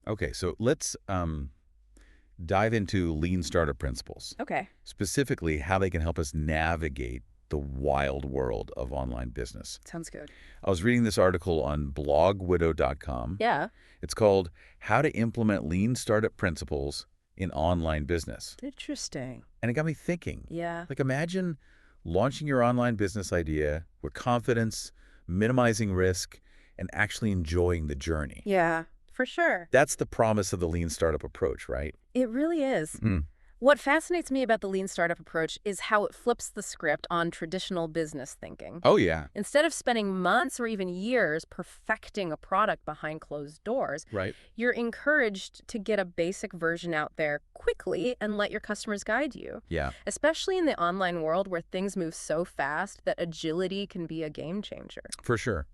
Okay, so let's dive into lean startup principles, Okay. specifically how they can help us navigate the wild world of online business. Sounds good. I was reading this article on blogwidow.com. Yeah. It's called How to Implement Lean Startup Principles in Online Business. Interesting. And it got me thinking, Yeah. like imagine launching your online business idea with confidence, minimizing risk, and actually enjoying the journey. Yeah, for sure. That's the promise of the lean startup approach, right? It really is. Mm. What fascinates me about the lean startup approach is how it flips the script on traditional business thinking. Oh, yeah. Instead of spending months or even years perfecting a product behind closed doors, Right. you're encouraged to get a basic version out there quickly and let your customers guide you. Yeah, Especially in the online world where things move so fast that agility can be a game changer. for sure.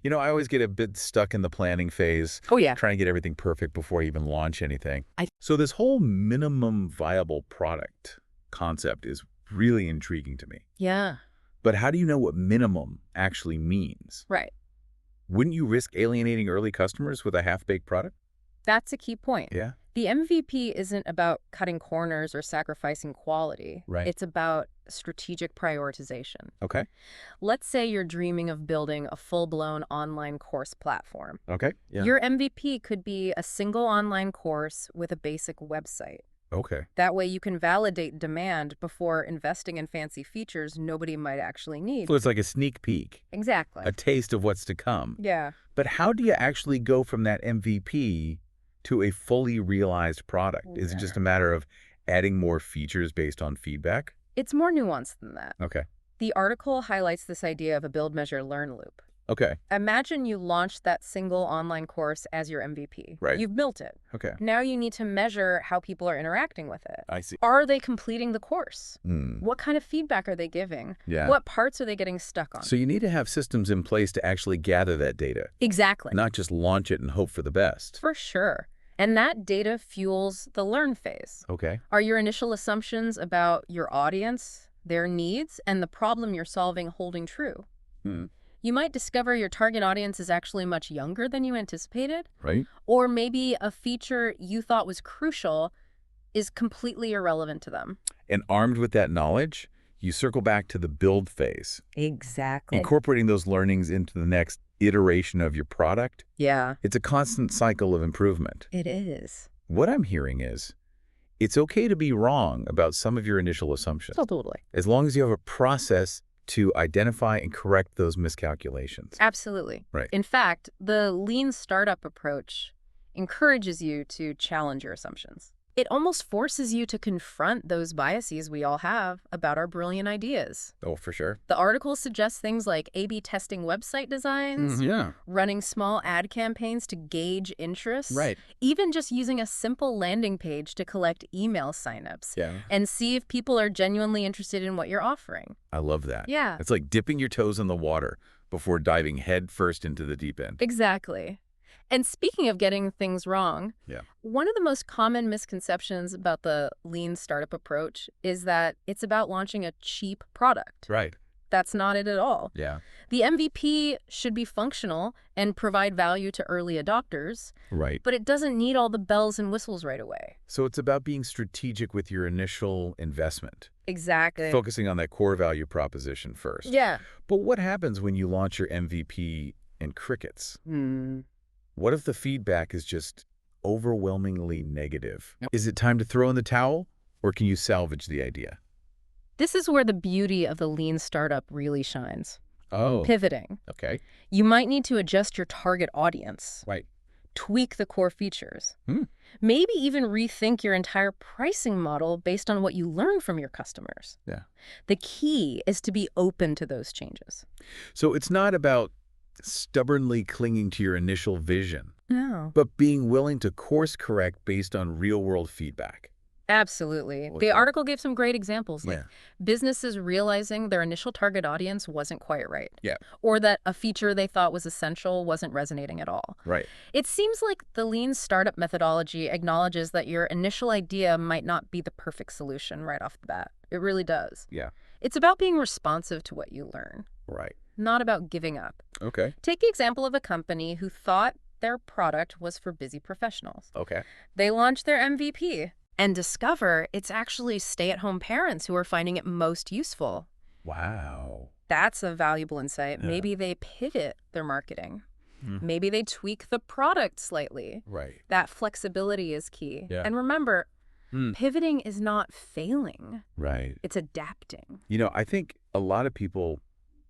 You know, I always get a bit stuck in the planning phase, Oh, yeah. trying to get everything perfect before I even launch anything. I- So this whole minimum viable product concept is really intriguing to me. Yeah. But how do you know what minimum actually means? Right. Wouldn't you risk alienating early customers with a half-baked product? That's a key point. Yeah. The MVP isn't about cutting corners or sacrificing quality. Right. It's about strategic prioritization. Okay. Let's say you're dreaming of building a full-blown online course platform. Okay. Yeah. Your MVP could be a single online course with a basic website. Okay. That way you can validate demand before investing in fancy features nobody might actually need. So it's like a sneak peek, Exactly. a taste of what's to come. Yeah. But how do you actually go from that MVP to a fully realized product? Is it just a matter of adding more features based on feedback? It's more nuanced than that. Okay. The article highlights this idea of a build, measure, learn loop. Okay. Imagine you launched that single online course as your MVP. Right. You've built it. Okay. Now you need to measure how people are interacting with it. I see. Are they completing the course? Hmm. What kind of feedback are they giving? Yeah. What parts are they getting stuck on? So you need to have systems in place to actually gather that data, Exactly. not just launch it and hope for the best. For sure. And that data fuels the learn phase. Okay. Are your initial assumptions about your audience, their needs, and the problem you're solving holding true? Hmm. You might discover your target audience is actually much younger than you anticipated, Right? or maybe a feature you thought was crucial is completely irrelevant to them. And armed with that knowledge, you circle back to the build phase, Exactly. incorporating those learnings into the next iteration of your product. Yeah, It's a constant cycle of improvement. it is. What I'm hearing is it's okay to be wrong about some of your initial assumptions, Totally. as long as you have a process to identify and correct those miscalculations. Absolutely. Right. In fact, the lean startup approach encourages you to challenge your assumptions. It almost forces you to confront those biases we all have about our brilliant ideas. Oh, for sure. The article suggests things like A/B testing website designs, Yeah. running small ad campaigns to gauge interest, Right. even just using a simple landing page to collect email signups Yeah. and see if people are genuinely interested in what you're offering. I love that. Yeah, It's like dipping your toes in the water before diving head first into the deep end. exactly. And speaking of getting things wrong, Yeah. one of the most common misconceptions about the lean startup approach is that it's about launching a cheap product. Right. That's not it at all. Yeah. The MVP should be functional and provide value to early adopters, Right. but it doesn't need all the bells and whistles right away. So it's about being strategic with your initial investment, Exactly. focusing on that core value proposition first. Yeah. But what happens when you launch your MVP and crickets? What if the feedback is just overwhelmingly negative? Yep. Is it time to throw in the towel, or can you salvage the idea? This is where the beauty of the lean startup really shines. Oh, Pivoting. okay. You might need to adjust your target audience, Right. tweak the core features, Hmm. maybe even rethink your entire pricing model based on what you learn from your customers. Yeah. The key is to be open to those changes. So it's not about stubbornly clinging to your initial vision, No. but being willing to course correct based on real-world feedback. Absolutely. Like The that. article gave some great examples, like Yeah. businesses realizing their initial target audience wasn't quite right. Yeah. Or that a feature they thought was essential wasn't resonating at all. Right. It seems like the lean startup methodology acknowledges that your initial idea might not be the perfect solution right off the bat. It really does. Yeah. It's about being responsive to what you learn, Right. not about giving up. Okay. Take the example of a company who thought their product was for busy professionals. Okay. They launch their MVP and discover it's actually stay-at-home parents who are finding it most useful. Wow. That's a valuable insight. Yeah. Maybe they pivot their marketing. Hmm. Maybe they tweak the product slightly. Right. That flexibility is key. Yeah. And remember, Hmm. pivoting is not failing. Right. It's adapting. I think a lot of people,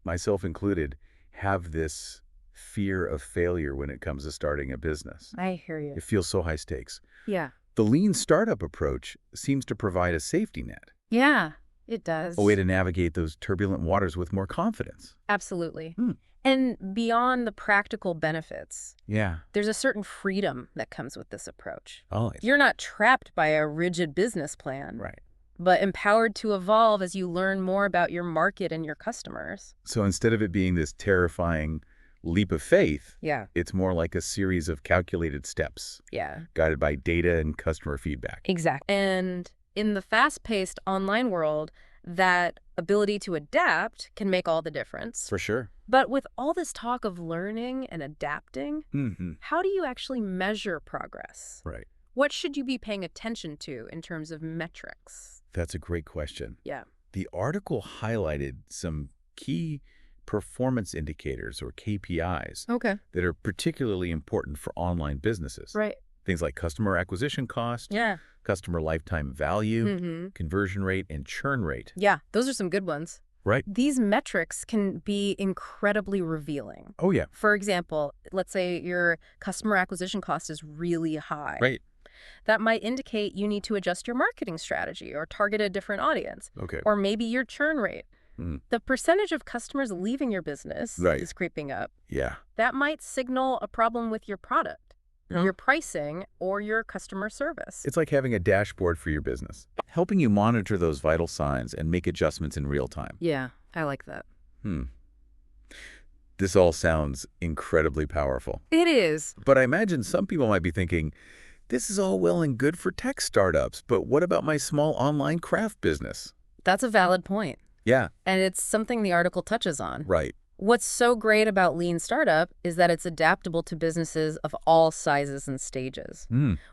myself included, have this fear of failure when it comes to starting a business. I hear you. It feels so high stakes. Yeah. The lean startup approach seems to provide a safety net, Yeah, it does. a way to navigate those turbulent waters with more confidence. Absolutely. Hmm. And beyond the practical benefits, Yeah. there's a certain freedom that comes with this approach. Oh, You're not trapped by a rigid business plan, right. but empowered to evolve as you learn more about your market and your customers. So instead of it being this terrifying leap of faith, Yeah. it's more like a series of calculated steps Yeah. guided by data and customer feedback. Exactly. And in the fast-paced online world, that ability to adapt can make all the difference. For sure. But with all this talk of learning and adapting, Mm-hmm. how do you actually measure progress? Right. What should you be paying attention to in terms of metrics? That's a great question. Yeah. The article highlighted some key performance indicators, or KPIs, Okay. that are particularly important for online businesses. Right. Things like customer acquisition cost, Yeah. customer lifetime value, Mm-hmm. conversion rate, and churn rate. Yeah, those are some good ones. Right? These metrics can be incredibly revealing. Oh, yeah. For example, let's say your customer acquisition cost is really high. Right. That might indicate you need to adjust your marketing strategy or target a different audience, Okay. or maybe your churn rate. Mm. The percentage of customers leaving your business Right. is creeping up. Yeah. That might signal a problem with your product, Yeah. your pricing, or your customer service. It's like having a dashboard for your business, helping you monitor those vital signs and make adjustments in real time. Yeah, I like that. This all sounds incredibly powerful. It is. But I imagine some people might be thinking, this is all well and good for tech startups, but what about my small online craft business? That's a valid point. Yeah, And it's something the article touches on. right. What's so great about Lean Startup is that it's adaptable to businesses of all sizes and stages.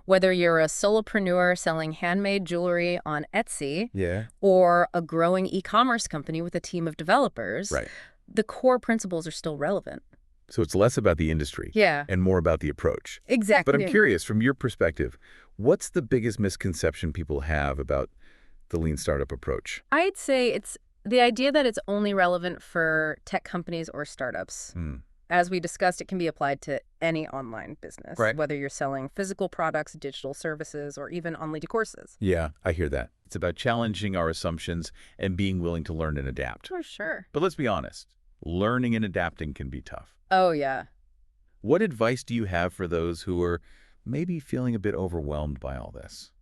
Whether you're a solopreneur selling handmade jewelry on Etsy Yeah. or a growing e-commerce company with a team of developers, Right. the core principles are still relevant. So it's less about the industry Yeah, and more about the approach. exactly. But I'm curious, from your perspective, what's the biggest misconception people have about the lean startup approach? I'd say it's the idea that it's only relevant for tech companies or startups. As we discussed, it can be applied to any online business, Right. whether you're selling physical products, digital services, or even online courses. Yeah, I hear that. It's about challenging our assumptions and being willing to learn and adapt. For sure. But let's be honest, learning and adapting can be tough. Oh, yeah. What advice do you have for those who are maybe feeling a bit overwhelmed by all this?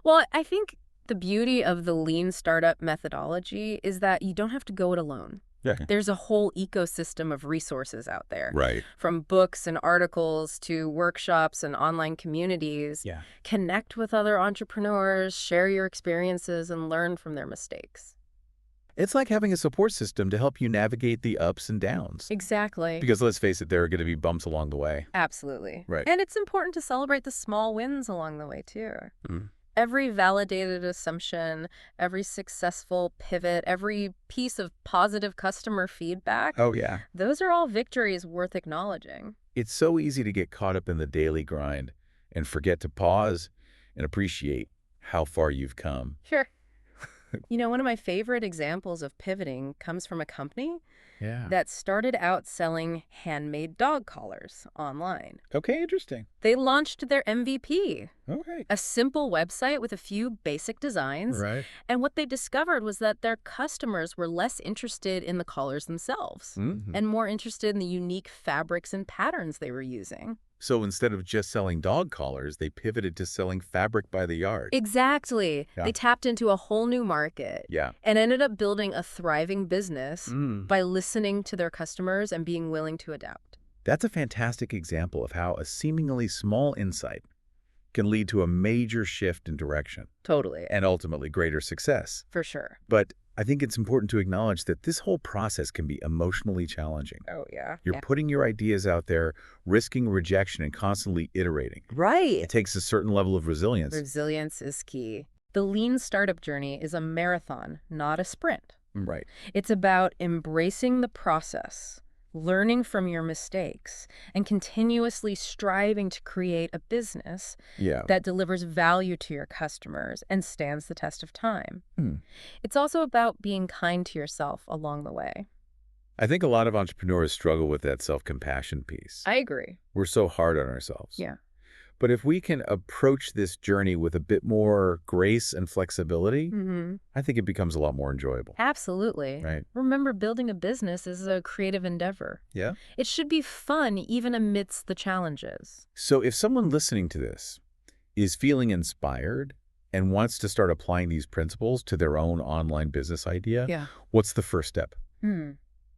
Well, I think the beauty of the lean startup methodology is that you don't have to go it alone. Yeah. There's a whole ecosystem of resources out there, Right. from books and articles to workshops and online communities. Yeah. Connect with other entrepreneurs, share your experiences, and learn from their mistakes. It's like having a support system to help you navigate the ups and downs. Exactly. Because let's face it, there are going to be bumps along the way. Absolutely. Right. And it's important to celebrate the small wins along the way, too. Mm. Every validated assumption, every successful pivot, every piece of positive customer feedback, Oh, yeah. those are all victories worth acknowledging. It's so easy to get caught up in the daily grind and forget to pause and appreciate how far you've come. Sure. One of my favorite examples of pivoting comes from a company Yeah. that started out selling handmade dog collars online. Okay, interesting. They launched their MVP, Okay. a simple website with a few basic designs. Right. And what they discovered was that their customers were less interested in the collars themselves Mm-hmm. and more interested in the unique fabrics and patterns they were using. So instead of just selling dog collars, they pivoted to selling fabric by the yard. Exactly. Yeah. They tapped into a whole new market Yeah. and ended up building a thriving business Mm. by listening to their customers and being willing to adapt. That's a fantastic example of how a seemingly small insight can lead to a major shift in direction Totally. and ultimately greater success. For sure. But I think it's important to acknowledge that this whole process can be emotionally challenging. Oh, yeah. You're putting your ideas out there, risking rejection and constantly iterating. Right. It takes a certain level of resilience. Resilience is key. The lean startup journey is a marathon, not a sprint. Right. It's about embracing the process, learning from your mistakes, and continuously striving to create a business Yeah. that delivers value to your customers and stands the test of time. Hmm. It's also about being kind to yourself along the way. I think a lot of entrepreneurs struggle with that self-compassion piece. I agree. We're so hard on ourselves. Yeah. But if we can approach this journey with a bit more grace and flexibility, I think it becomes a lot more enjoyable. Absolutely. Right. Remember, building a business is a creative endeavor. Yeah. It should be fun even amidst the challenges. So if someone listening to this is feeling inspired and wants to start applying these principles to their own online business idea, Yeah. what's the first step?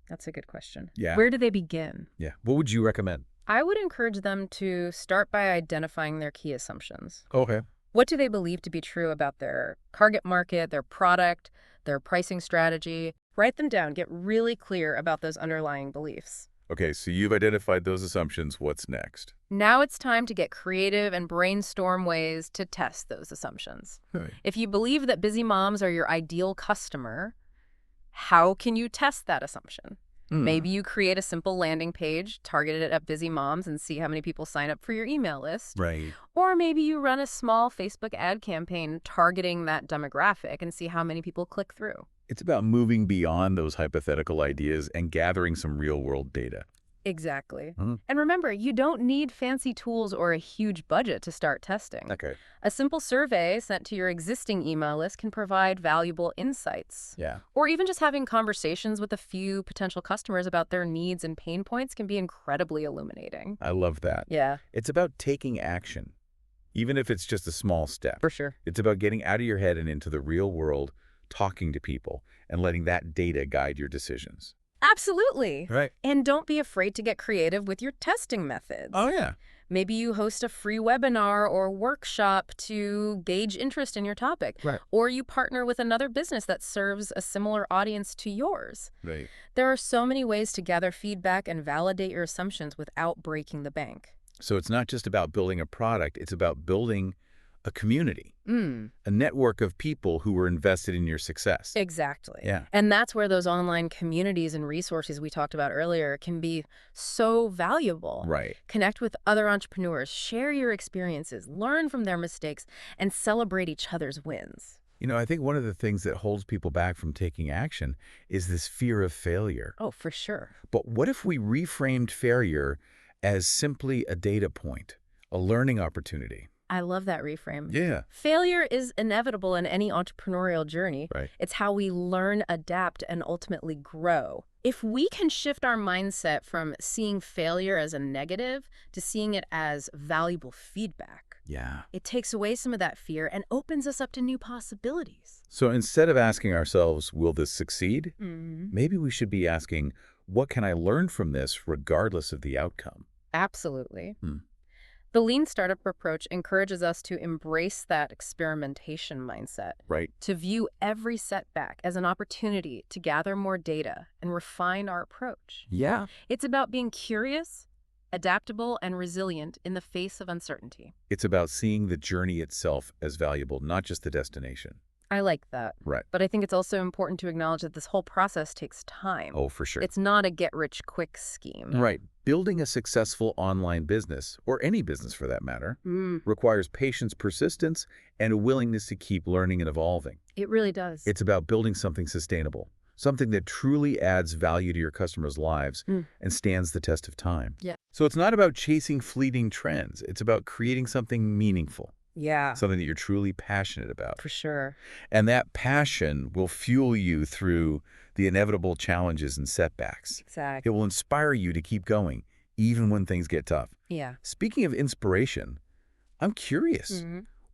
That's a good question. Yeah. Where do they begin? Yeah. What would you recommend? I would encourage them to start by identifying their key assumptions. Okay. What do they believe to be true about their target market, their product, their pricing strategy? Write them down. Get really clear about those underlying beliefs. Okay, so you've identified those assumptions. What's next? Now it's time to get creative and brainstorm ways to test those assumptions. Right. If you believe that busy moms are your ideal customer, how can you test that assumption? Maybe you create a simple landing page targeted at busy moms and see how many people sign up for your email list. Right. Or maybe you run a small Facebook ad campaign targeting that demographic and see how many people click through. It's about moving beyond those hypothetical ideas and gathering some real-world data. Exactly. And remember, you don't need fancy tools or a huge budget to start testing. Okay. A simple survey sent to your existing email list can provide valuable insights. Yeah. Or even just having conversations with a few potential customers about their needs and pain points can be incredibly illuminating. I love that. Yeah, It's about taking action, even if it's just a small step. for sure. It's about getting out of your head and into the real world, talking to people, and letting that data guide your decisions. Absolutely. Right. And don't be afraid to get creative with your testing methods. Oh, yeah. Maybe you host a free webinar or workshop to gauge interest in your topic. Right. Or you partner with another business that serves a similar audience to yours. Right. There are so many ways to gather feedback and validate your assumptions without breaking the bank. So it's not just about building a product, it's about building a community, a network of people who were invested in your success. Exactly. Yeah. And that's where those online communities and resources we talked about earlier can be so valuable. Right. Connect with other entrepreneurs, share your experiences, learn from their mistakes, and celebrate each other's wins. You know, I think one of the things that holds people back from taking action is this fear of failure. Oh, for sure. But what if we reframed failure as simply a data point, a learning opportunity? I love that reframe. Yeah. Failure is inevitable in any entrepreneurial journey. Right. It's how we learn, adapt, and ultimately grow. If we can shift our mindset from seeing failure as a negative to seeing it as valuable feedback, Yeah. it takes away some of that fear and opens us up to new possibilities. So instead of asking ourselves, will this succeed? Maybe we should be asking, what can I learn from this regardless of the outcome? Absolutely. The lean startup approach encourages us to embrace that experimentation mindset, Right. to view every setback as an opportunity to gather more data and refine our approach. Yeah. It's about being curious, adaptable, and resilient in the face of uncertainty. It's about seeing the journey itself as valuable, not just the destination. I like that. Right. But I think it's also important to acknowledge that this whole process takes time. Oh, for sure. It's not a get-rich-quick scheme. Right. Building a successful online business, or any business for that matter, requires patience, persistence, and a willingness to keep learning and evolving. It really does. It's about building something sustainable, something that truly adds value to your customers' lives and stands the test of time. Yeah. So it's not about chasing fleeting trends. It's about creating something meaningful, Yeah, something that you're truly passionate about. for sure. And that passion will fuel you through the inevitable challenges and setbacks. Exactly. It will inspire you to keep going, even when things get tough. Yeah. Speaking of inspiration, I'm curious.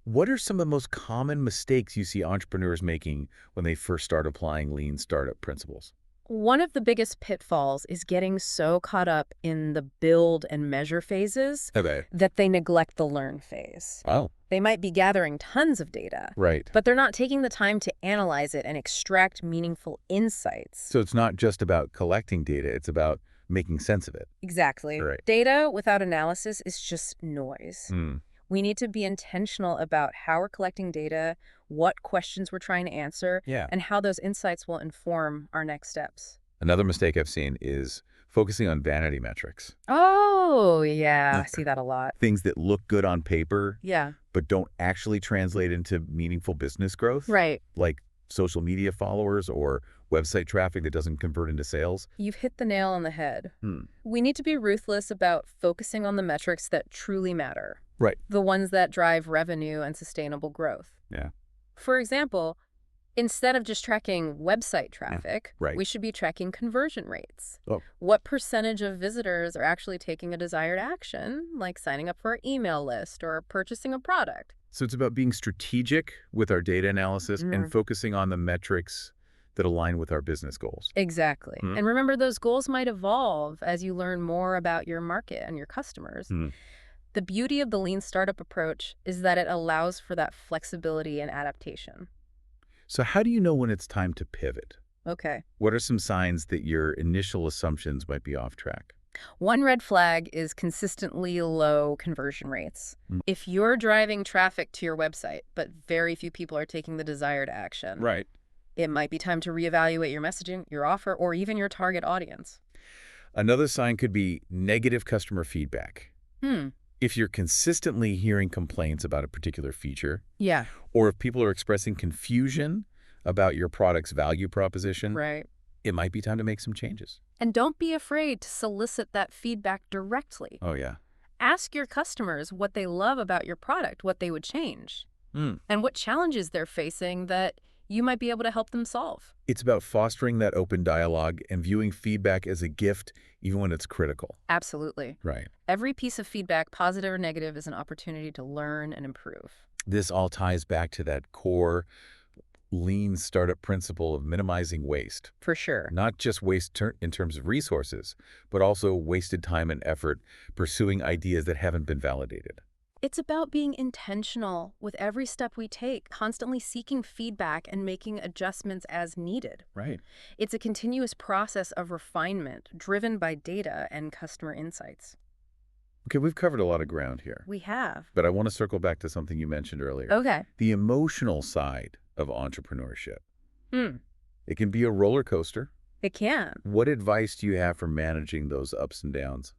What are some of the most common mistakes you see entrepreneurs making when they first start applying lean startup principles? One of the biggest pitfalls is getting so caught up in the build and measure phases Okay. that they neglect the learn phase. Oh. They might be gathering tons of data, Right. but they're not taking the time to analyze it and extract meaningful insights. So it's not just about collecting data, it's about making sense of it. Exactly. Right. Data without analysis is just noise. Hmm. We need to be intentional about how we're collecting data, what questions we're trying to answer, Yeah. and how those insights will inform our next steps. Another mistake I've seen is focusing on vanity metrics. Oh, yeah. I see that a lot. Things that look good on paper, Yeah. but don't actually translate into meaningful business growth. Right. Like social media followers or website traffic that doesn't convert into sales. You've hit the nail on the head. Hmm. We need to be ruthless about focusing on the metrics that truly matter, Right. the ones that drive revenue and sustainable growth. Yeah. For example, instead of just tracking website traffic, Right. we should be tracking conversion rates. Oh. What percentage of visitors are actually taking a desired action, like signing up for our email list or purchasing a product? So it's about being strategic with our data analysis and focusing on the metrics that align with our business goals. Exactly. Hmm. And remember, those goals might evolve as you learn more about your market and your customers. Hmm. The beauty of the lean startup approach is that it allows for that flexibility and adaptation. So how do you know when it's time to pivot? Okay. What are some signs that your initial assumptions might be off track? One red flag is consistently low conversion rates. Mm. If you're driving traffic to your website, but very few people are taking the desired action, Right. it might be time to reevaluate your messaging, your offer, or even your target audience. Another sign could be negative customer feedback. If you're consistently hearing complaints about a particular feature, Yeah. or if people are expressing confusion about your product's value proposition, Right. it might be time to make some changes. And don't be afraid to solicit that feedback directly. Oh, yeah. Ask your customers what they love about your product, what they would change, Mm. and what challenges they're facing that you might be able to help them solve. It's about fostering that open dialogue and viewing feedback as a gift, even when it's critical. Absolutely. Right. Every piece of feedback, positive or negative, is an opportunity to learn and improve. This all ties back to that core lean startup principle of minimizing waste. For sure. Not just waste in terms of resources, but also wasted time and effort pursuing ideas that haven't been validated. It's about being intentional with every step we take, constantly seeking feedback and making adjustments as needed. Right. It's a continuous process of refinement driven by data and customer insights. Okay, we've covered a lot of ground here, We have. but I want to circle back to something you mentioned earlier. Okay. The emotional side of entrepreneurship. Hmm. It can be a roller coaster. It can. What advice do you have for managing those ups and downs?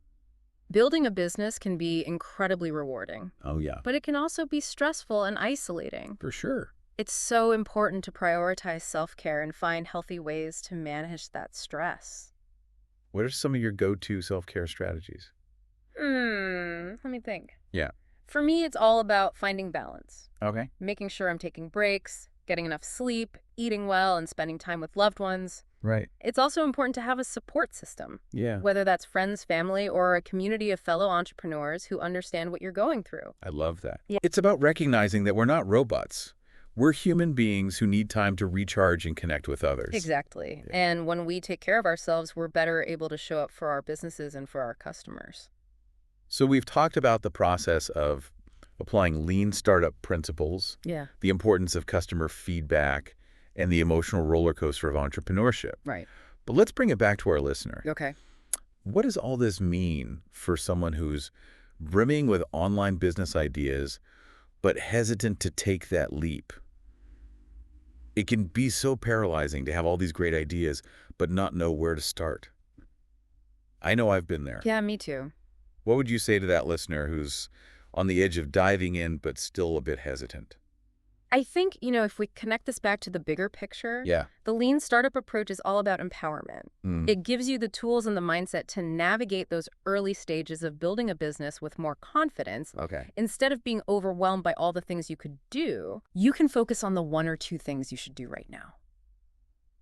Building a business can be incredibly rewarding, Oh, yeah. but it can also be stressful and isolating. For sure. It's so important to prioritize self-care and find healthy ways to manage that stress. What are some of your go-to self-care strategies? Let me think. Yeah. For me, it's all about finding balance, Okay. making sure I'm taking breaks, getting enough sleep, eating well, and spending time with loved ones. Right. It's also important to have a support system, Yeah. whether that's friends, family, or a community of fellow entrepreneurs who understand what you're going through. I love that. Yeah. It's about recognizing that we're not robots. We're human beings who need time to recharge and connect with others. Exactly. Yeah. And when we take care of ourselves, we're better able to show up for our businesses and for our customers. So we've talked about the process of applying lean startup principles, Yeah. the importance of customer feedback, and the emotional roller coaster of entrepreneurship. Right. But let's bring it back to our listener. Okay. What does all this mean for someone who's brimming with online business ideas, but hesitant to take that leap? It can be so paralyzing to have all these great ideas, but not know where to start. I know I've been there. Yeah, me too. What would you say to that listener who's on the edge of diving in, but still a bit hesitant? I think, if we connect this back to the bigger picture, Yeah. the lean startup approach is all about empowerment. Mm. It gives you the tools and the mindset to navigate those early stages of building a business with more confidence. Okay. Instead of being overwhelmed by all the things you could do, you can focus on the one or two things you should do right now.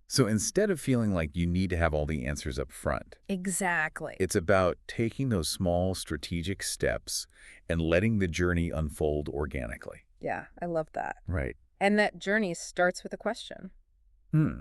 So instead of feeling like you need to have all the answers up front, Exactly. it's about taking those small strategic steps and letting the journey unfold organically. Yeah, I love that. Right. And that journey starts with a question. Hmm.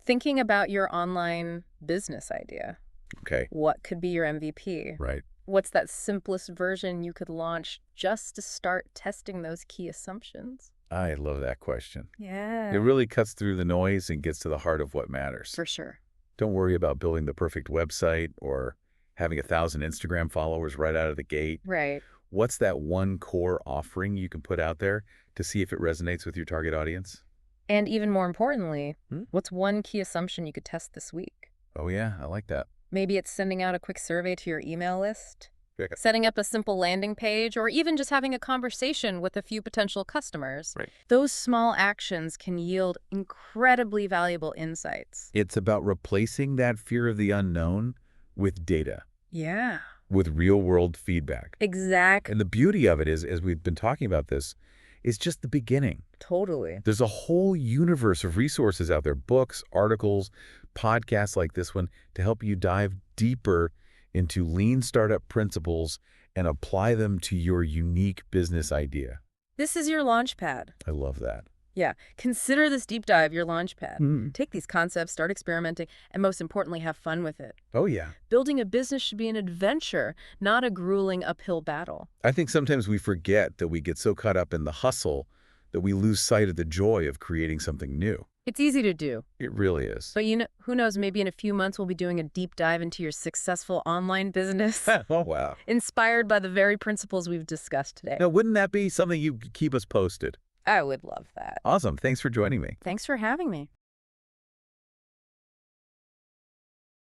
Thinking about your online business idea. Okay. What could be your MVP? Right. What's that simplest version you could launch just to start testing those key assumptions? I love that question. It Yeah. really cuts through the noise and gets to the heart of what matters. For sure. Don't worry about building the perfect website or having 1,000 Instagram followers right out of the gate. Right. What's that one core offering you can put out there to see if it resonates with your target audience? And even more importantly, Hmm? what's one key assumption you could test this week? Oh, yeah, I like that. Maybe it's sending out a quick survey to your email list, Okay. setting up a simple landing page, or even just having a conversation with a few potential customers. Right. Those small actions can yield incredibly valuable insights. It's about replacing that fear of the unknown with data, Yeah. with real-world feedback. Exactly. And the beauty of it is, as we've been talking about this, is just the beginning. Totally. There's a whole universe of resources out there, books, articles, podcasts like this one, to help you dive deeper into lean startup principles and apply them to your unique business idea. This is your launch pad. I love that. Yeah. Consider this deep dive your launch pad. Mm. Take these concepts, start experimenting, and most importantly, have fun with it. Oh, yeah. Building a business should be an adventure, not a grueling uphill battle. I think sometimes we forget that we get so caught up in the hustle that we lose sight of the joy of creating something new. It's easy to do. It really is. But who knows, maybe in a few months we'll be doing a deep dive into your successful online business, Oh, wow. inspired by the very principles we've discussed today. Now, wouldn't that be something you could keep us posted? I would love that. Awesome. Thanks for joining me. Thanks for having me.